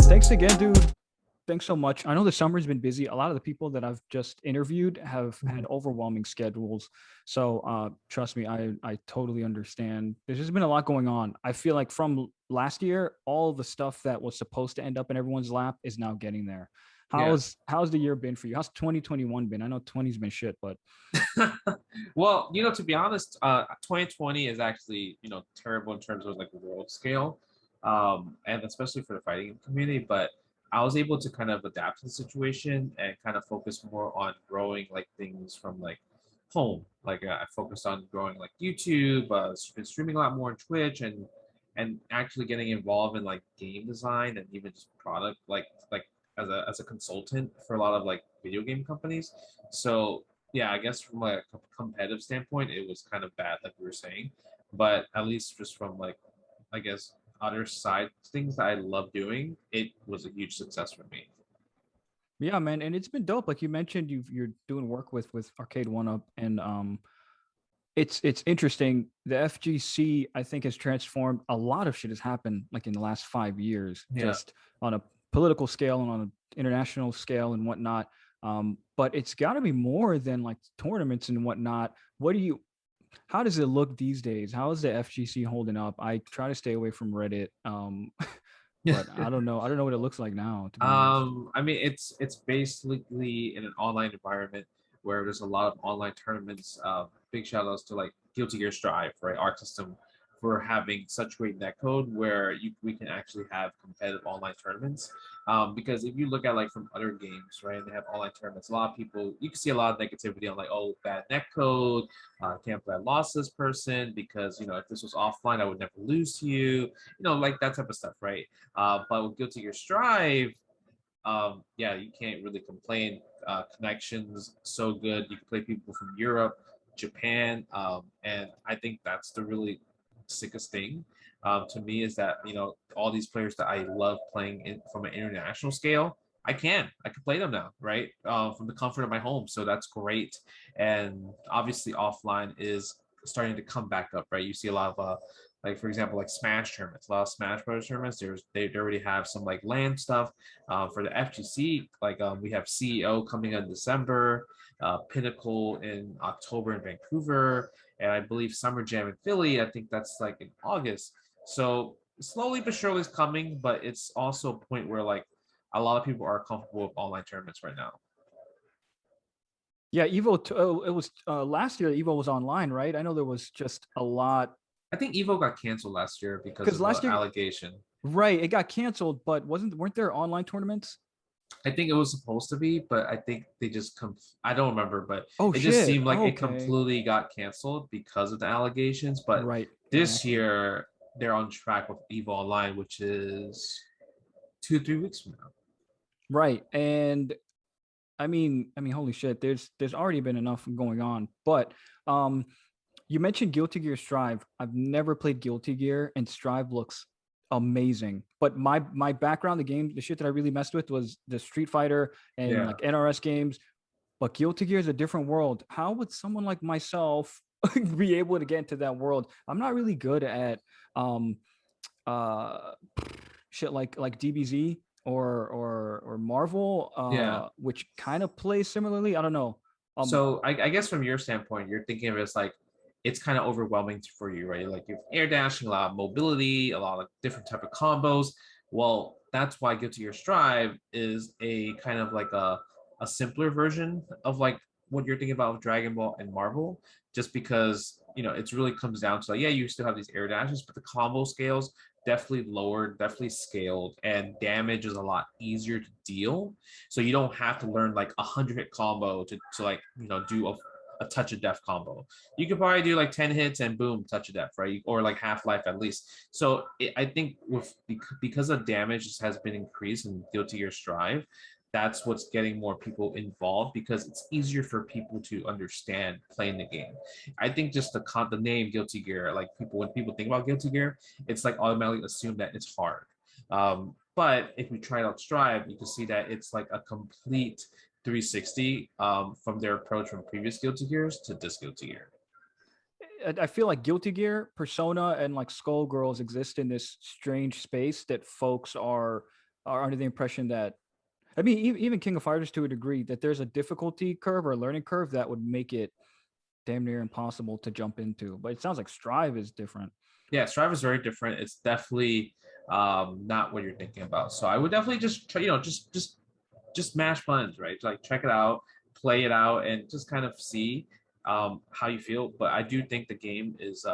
Thanks again, dude. Thanks so much. I know the summer's been busy. A lot of the people that I've just interviewed have had overwhelming schedules. So trust me, I totally understand. There's just been a lot going on. I feel like from last year, all the stuff that was supposed to end up in everyone's lap is now getting there. Yeah. How's the year been for you? How's 2021 been? I know 20's been shit, but Well, to be honest, 2020 is actually, terrible in terms of like world scale, and especially for the fighting community. But I was able to kind of adapt to the situation and kind of focus more on growing like things from like home. Like I focused on growing like YouTube, been streaming a lot more on Twitch, and actually getting involved in like game design and even just product like as a consultant for a lot of like video game companies. So yeah, I guess from like a competitive standpoint, it was kind of bad, like we were saying. But at least just from like, I guess, other side things that I love doing, it was a huge success for me. yeah, man, and it's been dope. Like you mentioned, you're doing work with Arcade One Up, and it's interesting. The FGC, I think, has transformed. A lot of shit has happened like in the last 5 years, Yeah. just on a political scale and on an international scale and whatnot. But it's got to be more than like tournaments and whatnot. How does it look these days? How is the FGC holding up? I try to stay away from Reddit, but I don't know. I don't know what it looks like now, to be honest. I mean, it's basically in an online environment where there's a lot of online tournaments. Big shout outs to like Guilty Gear Strive, right? Arc System for having such great netcode where we can actually have competitive online tournaments. Because if you look at like from other games, right, and they have online tournaments, a lot of people you can see a lot of negativity on like, oh, bad netcode, can't play, I lost this person because if this was offline, I would never lose to you, like that type of stuff, right? But with Guilty Gear Strive, yeah, you can't really complain. Connections so good. You can play people from Europe, Japan, and I think that's the really sickest thing to me is that all these players that I love playing from an international scale. I can play them now, right? From the comfort of my home, so that's great. And obviously, offline is starting to come back up, right? You see a lot of like for example, like Smash tournaments, a lot of Smash Bros tournaments. They already have some like LAN stuff for the FGC. Like we have CEO coming in December, Pinnacle in October in Vancouver, and I believe Summer Jam in Philly. I think that's like in August. So slowly but surely it's coming, but it's also a point where like a lot of people are comfortable with online tournaments right now. Yeah, it was last year. Evo was online, right? I know there was just a lot I think Evo got canceled last year because because of last an year, allegation. right? It got canceled, but weren't there online tournaments? I think it was supposed to be, but I think they just I don't remember, but Oh it just shit. seemed like Oh, it okay. completely got canceled because of the allegations. But Right. this Exactly. year they're on track with Evo Online, which is 2 3 weeks from now. Right. And I mean, holy shit. There's already been enough going on, but um, you mentioned Guilty Gear Strive. I've never played Guilty Gear, and Strive looks amazing. But my background, the game, the shit that I really messed with was the Street Fighter and Yeah. like NRS games. But Guilty Gear is a different world. How would someone like myself be able to get into that world? I'm not really good at um uh shit like DBZ or Marvel, Yeah. which kind of plays similarly. I don't know. Um, So I guess from your standpoint, you're thinking of it as like it's kind of overwhelming for you, right? Like you're air dashing, a lot of mobility, a lot of different type of combos. Well, that's why Guilty Gear Strive is a kind of like a simpler version of like what you're thinking about with Dragon Ball and Marvel, just because it's really comes down to like, yeah, you still have these air dashes, but the combo scales definitely lowered, definitely scaled, and damage is a lot easier to deal, so you don't have to learn like 100 hit combo to like do a touch of death combo. You could probably do like 10 hits and boom, touch of death, right? Or like half life at least. So I think with because the damage has been increased in Guilty Gear Strive, that's what's getting more people involved because it's easier for people to understand playing the game. I think just the name Guilty Gear, like when people think about Guilty Gear, it's like automatically assume that it's hard. But if we try out Strive, you can see that it's like a complete 360 from their approach from previous Guilty Gears to this Guilty Gear. I feel like Guilty Gear, Persona, and like Skullgirls exist in this strange space that folks are are under the impression that, I mean, even King of Fighters to a degree, that there's a difficulty curve or a learning curve that would make it damn near impossible to jump into. But it sounds like Strive is different. Yeah, Strive is very different. It's definitely not what you're thinking about. So I would definitely just try, just mash buttons, right? Like check it out, play it out, and just kind of see how you feel. But I do think the game is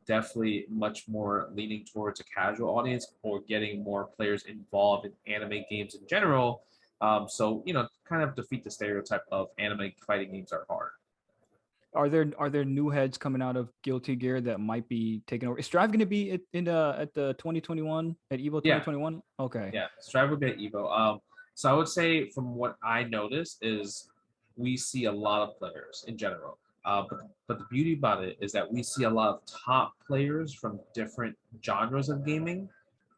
definitely much more leaning towards a casual audience or getting more players involved in anime games in general. So kind of defeat the stereotype of anime fighting games are hard. Are there new heads coming out of Guilty Gear that might be taking over? Is Strive going to be at the 2021 at Evo Yeah, 2021? Okay. yeah, Strive would be at Evo. So I would say from what I noticed is we see a lot of players in general. But the beauty about it is that we see a lot of top players from different genres of gaming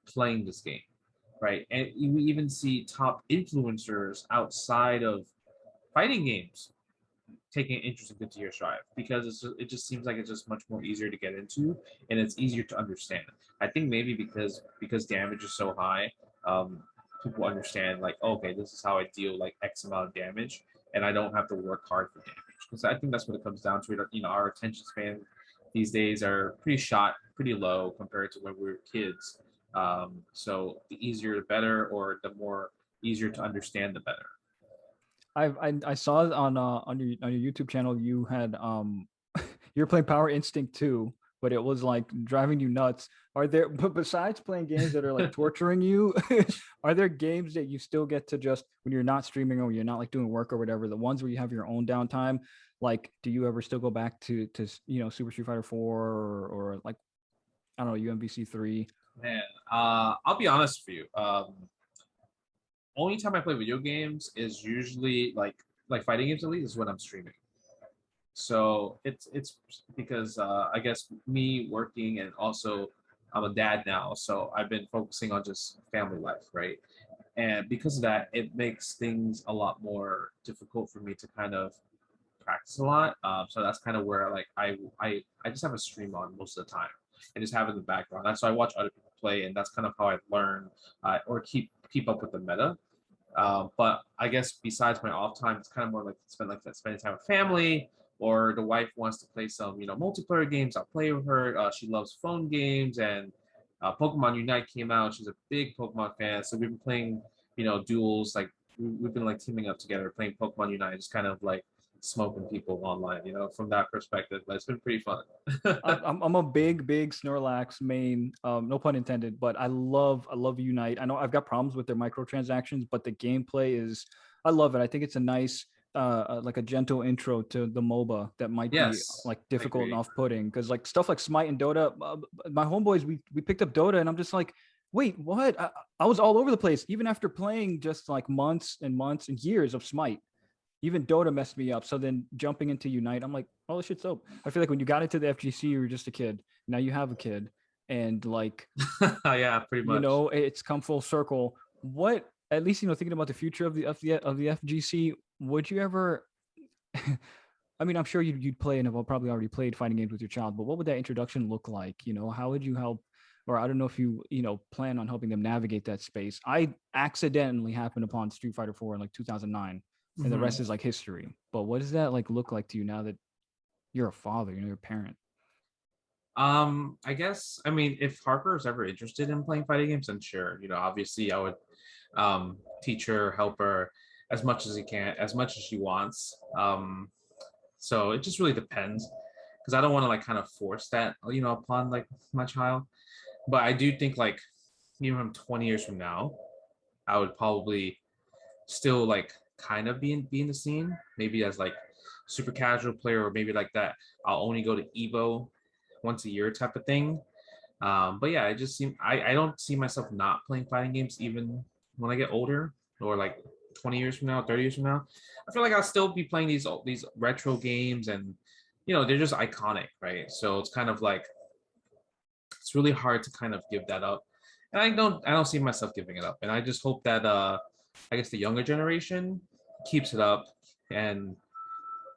playing this game, right? And we even see top influencers outside of fighting games taking an interest in Guilty Gear Strive because it just seems like it's just much more easier to get into and it's easier to understand. I think maybe because damage is so high, um, people understand like, okay, this is how I deal like X amount of damage, and I don't have to work hard for damage. Because I think that's what it comes down to. Our attention span these days are pretty low compared to when we were kids. So the easier the better, or the more easier to understand the better. I saw on your YouTube channel you had you're playing Power Instinct 2, but it was like driving you nuts. Are there, but besides playing games that are like torturing you, are there games that you still get to just when you're not streaming or you're not like doing work or whatever, the ones where you have your own downtime? Like, do you ever still go back to Super Street Fighter 4 or like I don't know UMVC 3? Man, I'll be honest with you. Only time I play video games is usually like fighting games at least is when I'm streaming. So it's because I guess me working and also I'm a dad now, so I've been focusing on just family life, right? And because of that, it makes things a lot more difficult for me to kind of practice a lot. So that's kind of where like I just have a stream on most of the time and just have it in the background. That's why I watch other people play, and that's kind of how I learn or keep up with the meta. But I guess besides my off time, it's kind of more like spending time with family, or the wife wants to play some multiplayer games. I'll play with her. She loves phone games, and Pokemon Unite came out. She's a big Pokemon fan, so we've been playing duels. Like we've been like teaming up together, playing Pokemon Unite, just kind of like smoking people online, from that perspective. But it's been pretty fun. I'm a big Snorlax main, no pun intended, but I love Unite. I know I've got problems with their microtransactions, but the gameplay is, I love it. I think it's a nice like a gentle intro to the MOBA that might be Yes, like I difficult and agree. off-putting because like stuff like Smite and Dota, my homeboys we picked up Dota and I'm just like, wait, what? I was all over the place even after playing just like months and months and years of Smite. Even Dota messed me up. So then jumping into Unite, I'm like, oh, this shit's dope. I feel like when you got into the FGC, you were just a kid. Now you have a kid, and like, Yeah, pretty much. it's come full circle. What, at least thinking about the future of the FGC, would you ever? I mean, I'm sure you'd play and have probably already played fighting games with your child, but what would that introduction look like? How would you help? Or I don't know if you plan on helping them navigate that space. I accidentally happened upon Street Fighter 4 in like 2009, and the rest Mhm. is like history. But what does that like look like to you now that you're a father, you're a parent? I guess I mean if Harper is ever interested in playing fighting games, then sure. Obviously I would teach her, help her as much as he can, as much as she wants. So it just really depends because I don't want to like kind of force that, upon like my child. But I do think like even from 20 years from now, I would probably still like kind of be in the scene, maybe as like super casual player or maybe like that. I'll only go to Evo once a year type of thing. But yeah, I don't see myself not playing fighting games even when I get older or like 20 years from now, 30 years from now. I feel like I'll still be playing these retro games, and they're just iconic, right? So it's kind of like it's really hard to kind of give that up. And I don't see myself giving it up. And I just hope that I guess the younger generation keeps it up and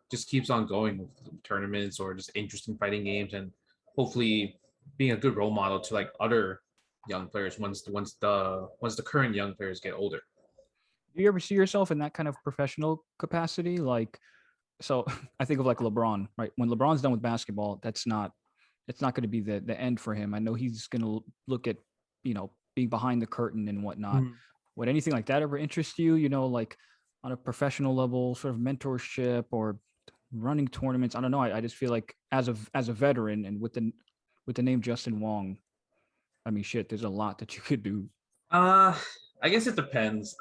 just keeps on going with tournaments or just interesting fighting games, and hopefully being a good role model to like other young players once the current young players get older. Do you ever see yourself in that kind of professional capacity? Like, so I think of like LeBron, right? When LeBron's done with basketball, it's not going to be the end for him. I know he's going to look at, being behind the curtain and whatnot. Mhm. Would anything like that ever interest you? Like on a professional level, sort of mentorship or running tournaments. I don't know. I just feel like as a veteran and with the name Justin Wong, I mean, shit, there's a lot that you could do. Uh, I guess it depends.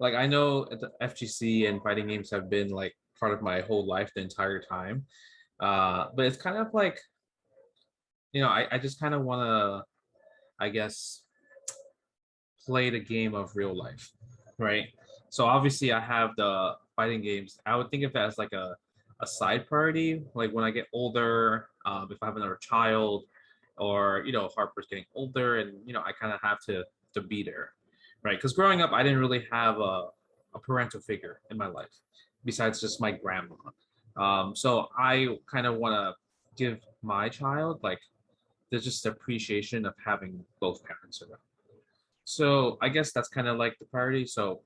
Like I know the FGC and fighting games have been like part of my whole life the entire time. But it's kind of like, I just kind of want to, I guess, play the game of real life, right? So obviously I have the fighting games. I would think of it as like a side priority. Like when I get older, if I have another child, or Harper's getting older, and I kind of have to be there, right? Because growing up, I didn't really have a parental figure in my life besides just my grandma. So I kind of want to give my child like there's just appreciation of having both parents around. So I guess that's kind of like the priority. So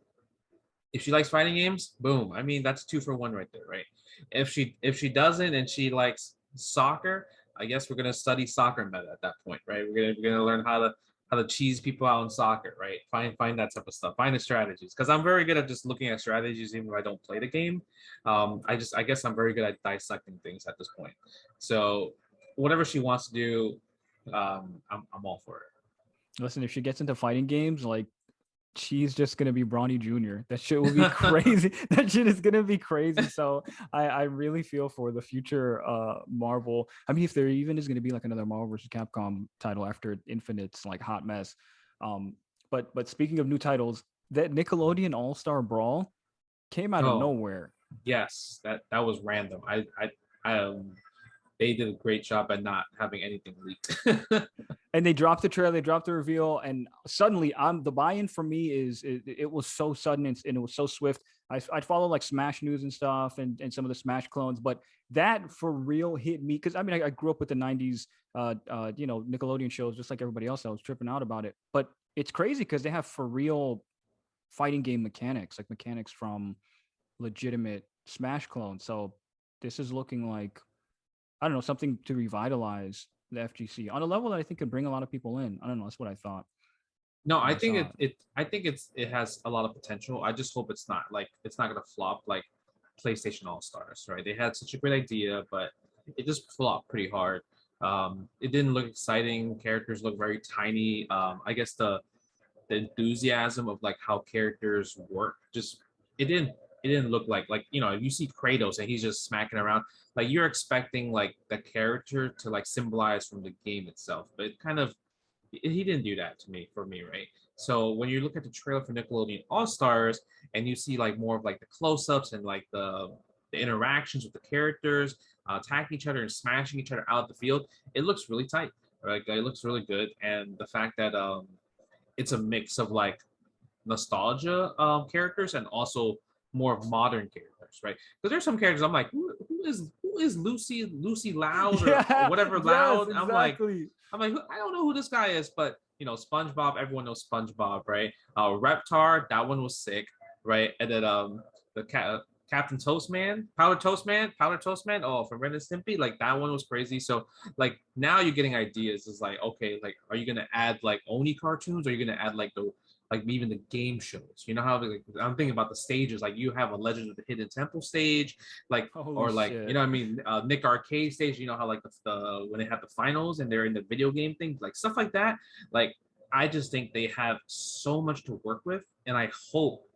if she likes fighting games, boom. I mean, that's 2 for 1 right there, right? If she doesn't and she likes soccer, I guess we're gonna study soccer meta at that point, right? We're gonna learn how to cheese people out in soccer, right? Find that type of stuff. Find the strategies because I'm very good at just looking at strategies even if I don't play the game. I guess I'm very good at dissecting things at this point. So whatever she wants to do, I'm all for it. Listen, if she gets into fighting games, like she's just gonna be Bronny Jr. That shit will be crazy. That shit is gonna be crazy. So I really feel for the future Marvel. I mean, if there even is gonna be like another Marvel versus Capcom title after Infinite's like hot mess. Um, but speaking of new titles, that Nickelodeon All Star Brawl came out of Oh, nowhere. yes, that was random. They did a great job at not having anything leaked. And they dropped the trailer, they dropped the reveal, and suddenly the buy-in for me is it was so sudden and it was so swift. I'd follow like Smash News and stuff and some of the Smash clones, but that for real hit me because I mean I grew up with the '90s, Nickelodeon shows just like everybody else. I was tripping out about it, but it's crazy because they have for real fighting game mechanics, like mechanics from legitimate Smash clones. So this is looking like I don't know, something to revitalize the FGC on a level that I think could bring a lot of people in. I don't know. That's what I thought No, when I I think saw it, it. it I think it has a lot of potential. I just hope it's not gonna flop like PlayStation All Stars, right? They had such a great idea, but it just flopped pretty hard. It didn't look exciting. Characters look very tiny. I guess the enthusiasm of like how characters work just it didn't it didn't look like you see Kratos and he's just smacking around like you're expecting like the character to like symbolize from the game itself, but it kind of he didn't do that to me for me, right? So when you look at the trailer for Nickelodeon All Stars and you see like more of like the close-ups and like the interactions with the characters attacking each other and smashing each other out the field, it looks really tight. Right? It looks really good, and the fact that it's a mix of like nostalgia characters and also more modern characters, right? Because there's some characters I'm like, who is Lucy Loud or Yeah. whatever Yes. Loud? Exactly. I don't know who this guy is, but SpongeBob, everyone knows SpongeBob, right? Reptar, that one was sick, right? And then the Captain Toastman, Powder Toastman. Oh, from Ren and Stimpy, like that one was crazy. So like now you're getting ideas. Is like okay, like are you gonna add like Oni cartoons? Or are you gonna add like the like even the game shows? You know how like, I'm thinking about the stages. Like you have a Legend of the Hidden Temple stage, like Holy or like shit. what I mean, Nick Arcade stage. You know how like the when they have the finals and they're in the video game thing, like stuff like that. Like I just think they have so much to work with, and I hope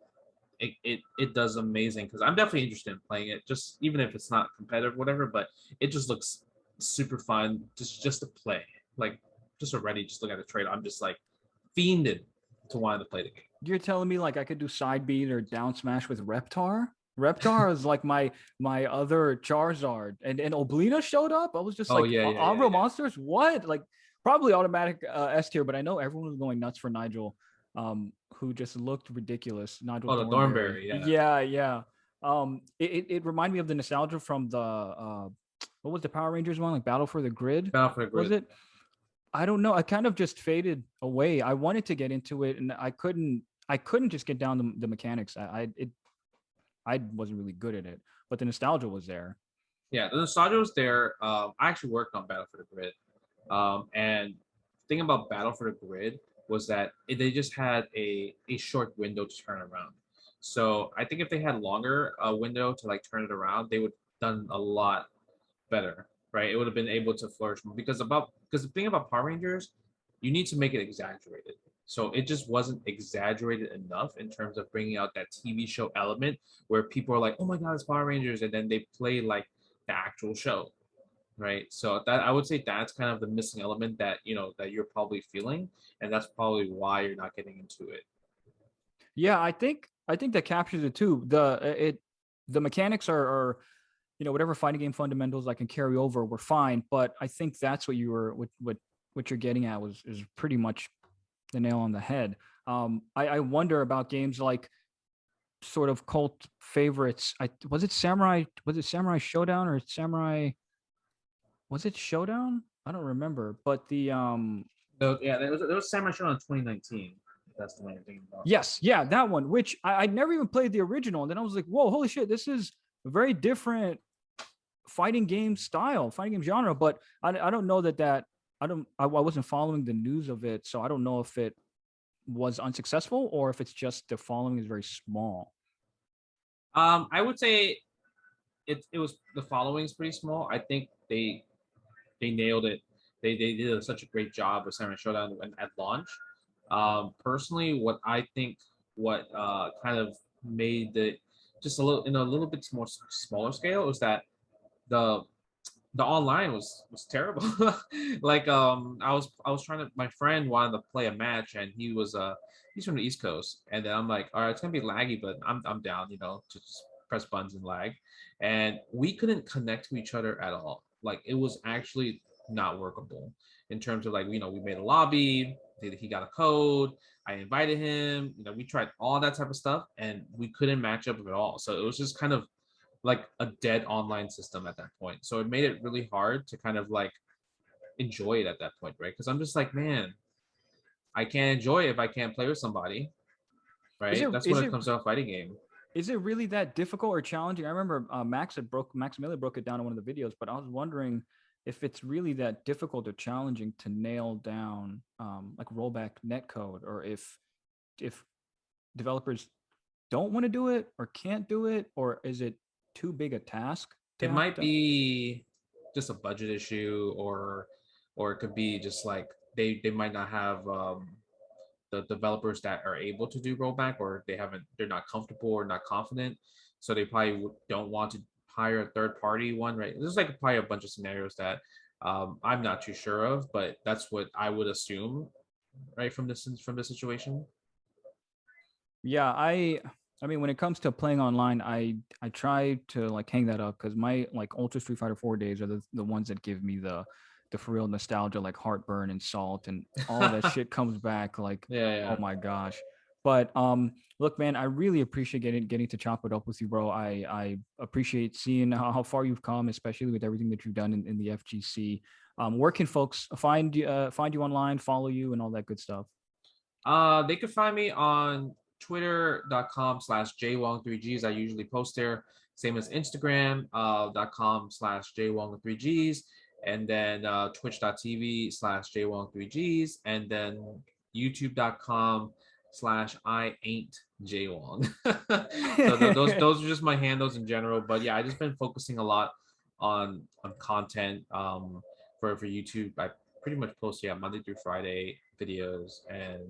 it does amazing because I'm definitely interested in playing it, just even if it's not competitive, whatever. But it just looks super fun, just to play. Like just already, just look at the trailer, I'm just like fiended to wanting to play the game. You're telling me like I could do side beat or down smash with Reptar? Reptar is like my other Charizard, and Oblina showed up. I was just Oh like, yeah, yeah, yeah, Umbro yeah. monsters, what? Like probably automatic S tier, but I know everyone was going nuts for Nigel, who just looked ridiculous. Nigel Oh, the Thornberry. Thornberry, yeah. Yeah, yeah. It reminded me of the nostalgia from the what was the Power Rangers one, like Battle for the Grid, Battle for the was Grid. it? I don't know. I kind of just faded away. I wanted to get into it, and I couldn't. I couldn't just get down the mechanics. I wasn't really good at it, but the nostalgia was there. Yeah, the nostalgia was there. I actually worked on Battle for the Grid, and the thing about Battle for the Grid was that they just had a short window to turn around. So I think if they had longer window to like turn it around, they would done a lot better, right? It would have been able to flourish more because the thing about Power Rangers, you need to make it exaggerated. So it just wasn't exaggerated enough in terms of bringing out that TV show element where people are like, "Oh my God, it's Power Rangers," and then they play like the actual show, right? So that I would say that's kind of the missing element that that you're probably feeling, and that's probably why you're not getting into it. Yeah, I think that captures it too. The mechanics are whatever fighting game fundamentals I can carry over were fine, but I think that's what you were what you're getting at was is pretty much the nail on the head. I wonder about games like sort of cult favorites. Was it Samurai Showdown or Samurai was it Showdown? I don't remember. But So yeah, there was Samurai Shodown in 2019. That's the main thing about. yes, yeah, that one, which I never even played the original. And then I was like, whoa, holy shit, this is a very different fighting game style, fighting game genre. But I don't know that I wasn't following the news of it, so I don't know if it was unsuccessful or if it's just the following is very small. I would say it was the following is pretty small. I think they nailed it. They did such a great job with Samurai Showdown at launch. Personally, what I think what kind of made it just a little in a little bit more smaller scale was that the the online was terrible. Like I was trying to my friend wanted to play a match and he's from the East Coast and then I'm like, all right, it's gonna be laggy, but I'm down, to just press buttons and lag. And we couldn't connect to each other at all. Like it was actually not workable in terms of like, we made a lobby, he got a code, I invited him, we tried all that type of stuff and we couldn't match up at all. So it was just kind of like a dead online system at that point. So it made it really hard to kind of like enjoy it at that point, right? Because I'm just like, man, I can't enjoy it if I can't play with somebody, Is right? it That's when is it it comes to a fighting game. is it really that difficult or challenging? I remember Max Miller broke it down in one of the videos, but I was wondering if it's really that difficult or challenging to nail down like rollback netcode, or if developers don't want to do it or can't do it, or is it too big a task to It have might to? be just a budget issue, or it could be just like they might not have the developers that are able to do rollback, or they're not comfortable or not confident, so they probably don't want to hire a third party one, right? There's like probably a bunch of scenarios that I'm not too sure of, but that's what I would assume, right, from this situation. Yeah, I mean when it comes to playing online, I try to like hang that up because my like Ultra Street Fighter 4 days are the ones that give me the for real nostalgia, like heartburn and salt and all that shit comes back like, Yeah, oh yeah. my gosh. But look, man, I really appreciate getting to chop it up with you, bro. I appreciate seeing how far you've come, especially with everything that you've done in the FGC. Where can folks find you online, follow you, and all that good stuff? They could find me on twitter.com/jwong3gs. I usually post there. Same as Instagram, .com/jwong3gs. And then twitch.tv/jwong3gs. And then youtube.com/I ain't Jwong. So those are just my handles in general. But yeah, I just been focusing a lot on content for YouTube. I pretty much post Monday through Friday videos and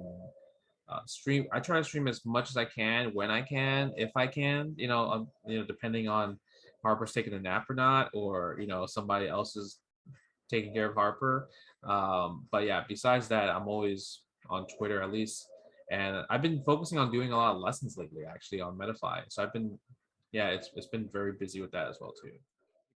stream. I try to stream as much as I can when I can, if I can. Depending on Harper's taking a nap or not, or somebody else is taking care of Harper. But yeah, besides that, I'm always on Twitter at least, and I've been focusing on doing a lot of lessons lately, actually on Metafy. So I've been, yeah, it's been very busy with that as well too.